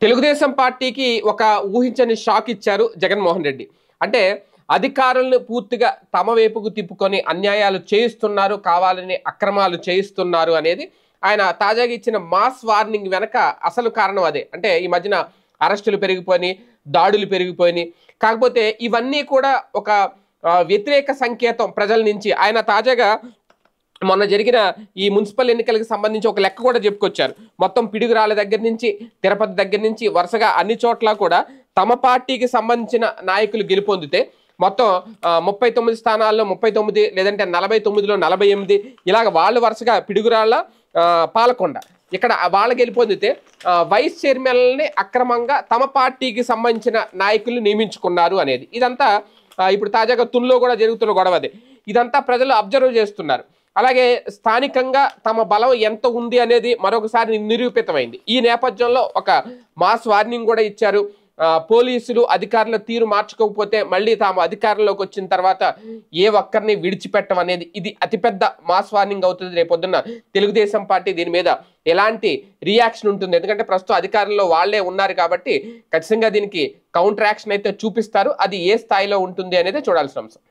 తెలుగుదేశం పార్టీకి ఒక ఊహించని షాక్ ఇచ్చారు జగన్మోహన్ రెడ్డి. అంటే అధికారులను పూర్తిగా తమ వైపుకు తిప్పుకొని అన్యాయాలు చేయిస్తున్నారు, కావాలని అక్రమాలు చేయిస్తున్నారు అనేది ఆయన తాజాగా ఇచ్చిన మాస్ వార్నింగ్ వెనక అసలు కారణం అదే. అంటే ఈ మధ్యన అరెస్టులు పెరిగిపోయినాయి, దాడులు పెరిగిపోయినాయి. కాకపోతే ఇవన్నీ కూడా ఒక వ్యతిరేక సంకేతం ప్రజల నుంచి. ఆయన తాజాగా మొన్న జరిగిన ఈ మున్సిపల్ ఎన్నికలకు సంబంధించి ఒక లెక్క కూడా చెప్పుకొచ్చారు. మొత్తం పిడుగురాళ్ళ దగ్గర నుంచి, తిరుపతి దగ్గర నుంచి వరుసగా అన్ని చోట్ల కూడా తమ పార్టీకి సంబంధించిన నాయకులు గెలుపొందితే మొత్తం 39 స్థానాల్లో 39, లేదంటే 49లో 48 ఇలాగ వాళ్ళు వరుసగా పిడుగురాళ్ళ, పాలకొండ ఇక్కడ వాళ్ళు గెలుపొందితే వైస్ చైర్మన్ని అక్రమంగా తమ పార్టీకి సంబంధించిన నాయకులు నియమించుకున్నారు అనేది. ఇదంతా ఇప్పుడు తాజాగా తున్లో కూడా జరుగుతున్న గొడవ అదే. ఇదంతా ప్రజలు అబ్జర్వ్ చేస్తున్నారు. అలాగే స్థానికంగా తమ బలం ఎంత ఉంది అనేది మరొకసారి నిరూపితమైంది. ఈ నేపథ్యంలో ఒక మాస్ వార్నింగ్ కూడా ఇచ్చారు. పోలీసులు అధికారుల తీరు మార్చుకోకపోతే మళ్ళీ తాము అధికారంలోకి వచ్చిన తర్వాత ఏ ఒక్కరిని విడిచిపెట్టం అనేది ఇది అతిపెద్ద మాస్ వార్నింగ్ అవుతుంది. రేపొద్దున్న తెలుగుదేశం పార్టీ దీని మీద ఎలాంటి రియాక్షన్ ఉంటుంది, ఎందుకంటే ప్రస్తుతం అధికారంలో వాళ్లే ఉన్నారు కాబట్టి ఖచ్చితంగా దీనికి కౌంటర్ యాక్షన్ అయితే చూపిస్తారు. అది ఏ స్థాయిలో ఉంటుంది అనేది చూడాల్సిన అంశం.